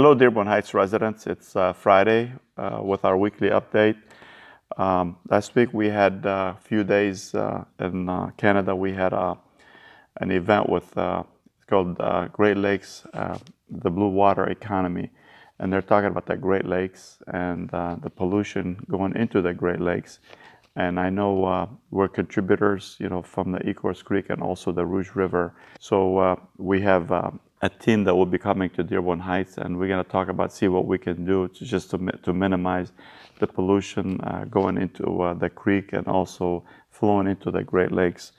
Hello, Dearborn Heights residents. It's Friday with our weekly update. Last week we had a few days in Canada. We had an event with called Great Lakes, the Blue Water Economy, and they're talking about the Great Lakes and the pollution going into the Great Lakes. And I know we're contributors, from the Ecorse Creek and also the Rouge River. So we have a team that will be coming to Dearborn Heights, and we're going to talk about see what we can do to minimize the pollution going into the creek and also flowing into the Great Lakes.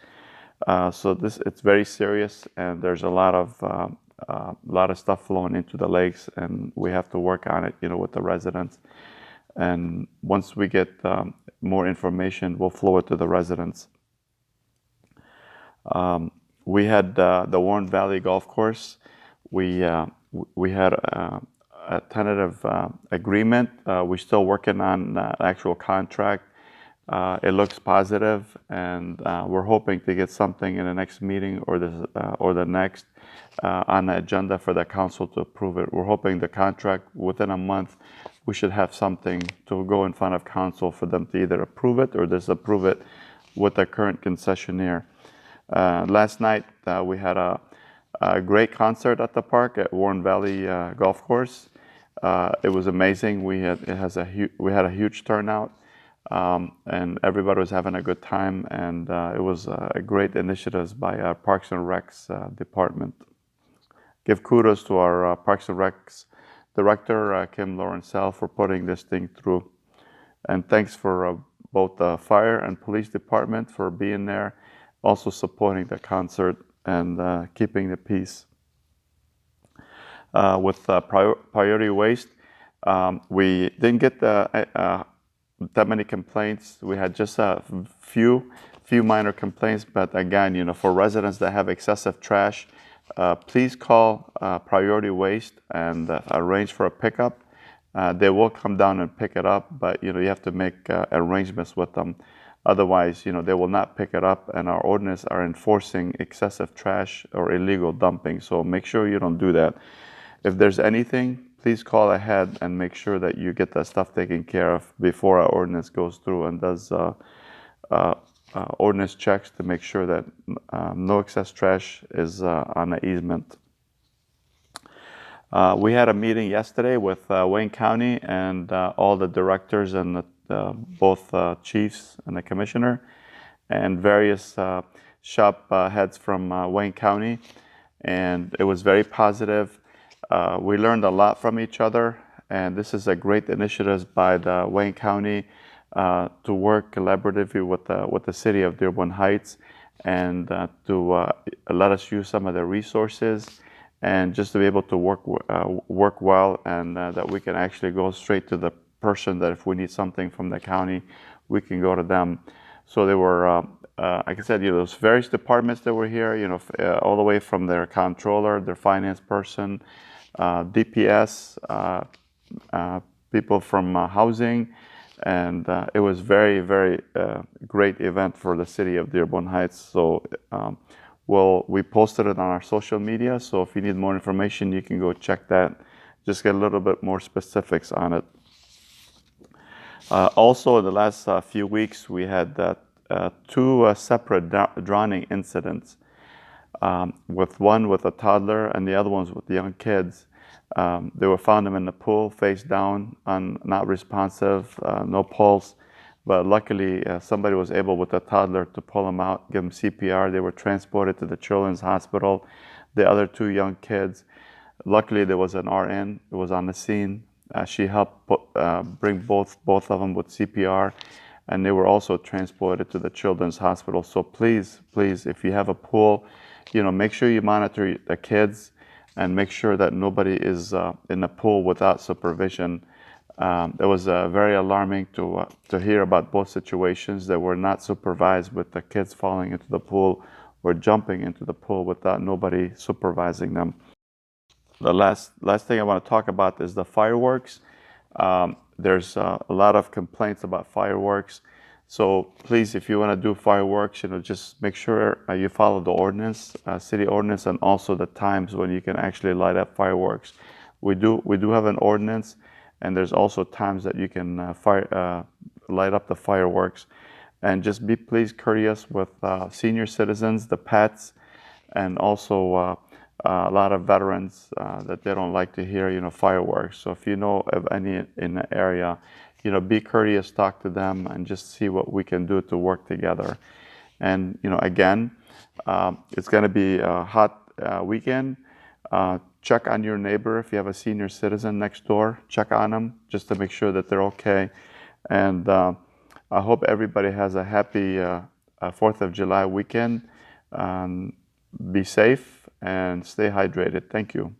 So it's very serious, and there's a lot of stuff flowing into the lakes, and we have to work on it, with the residents. And once we get more information, we'll flow it to the residents. We had the Warren Valley Golf Course. We had a tentative agreement. We're still working on the actual contract. It looks positive, and we're hoping to get something in the next meeting or the next on the agenda for the council to approve it. We're hoping the contract within a month we should have something to go in front of council for them to either approve it or disapprove it with the current concessionaire. Last night we had a great concert at the park at Warren Valley Golf Course. It was amazing. We had a huge turnout, and everybody was having a good time. And it was a great initiative by our Parks and Recs department. Give kudos to our Parks and Recs director Kim Lawrencell for putting this thing through, and thanks for both the fire and police department for being there, also supporting the concert and keeping the peace. With priority waste, we didn't get that many complaints. We had just a few minor complaints, but again, for residents that have excessive trash, please call priority waste and arrange for a pickup. They will come down and pick it up, but you have to make arrangements with them. Otherwise, they will not pick it up, and our ordinance are enforcing excessive trash or illegal dumping. So make sure you don't do that. If there's anything, please call ahead and make sure that you get that stuff taken care of before our ordinance goes through and does ordinance checks to make sure that no excess trash is on the easement. We had a meeting yesterday with Wayne County and all the directors and both chiefs and the commissioner and various shop heads from Wayne County, and it was very positive. We learned a lot from each other, and this is a great initiative by the Wayne County to work collaboratively with the city of Dearborn Heights and to let us use some of the resources and just to be able to work well, and that we can actually go straight to the person that if we need something from the county, we can go to them. So they were, like I said, those various departments that were here, all the way from their controller, their finance person, DPS, people from housing, and it was very, very great event for the city of Dearborn Heights. So we posted it on our social media, so if you need more information, you can go check that, just get a little bit more specifics on it. Also, in the last few weeks, we had two separate drowning incidents. One with a toddler and the other ones with the young kids. They were found in the pool, face down, not responsive, no pulse. But luckily, somebody was able with the toddler to pull them out, give them CPR. They were transported to the Children's Hospital. The other two young kids, luckily there was an RN who was on the scene. She helped bring both of them with CPR, and they were also transported to the Children's Hospital. So please, if you have a pool, make sure you monitor the kids and make sure that nobody is in the pool without supervision. It was very alarming to hear about both situations that were not supervised, with the kids falling into the pool or jumping into the pool without nobody supervising them. The last thing I want to talk about is the fireworks. There's a lot of complaints about fireworks. So please, if you want to do fireworks, just make sure you follow the ordinance, city ordinance, and also the times when you can actually light up fireworks. we do have an ordinance, and there's also times that you can light up the fireworks. And just be please courteous with senior citizens, the pets, and also a lot of veterans that they don't like to hear, fireworks. So if you know of any in the area, be courteous, talk to them, and just see what we can do to work together. And again, it's going to be a hot weekend. Check on your neighbor if you have a senior citizen next door. Check on them just to make sure that they're okay. And I hope everybody has a happy 4th of July weekend. Be safe and stay hydrated. Thank you.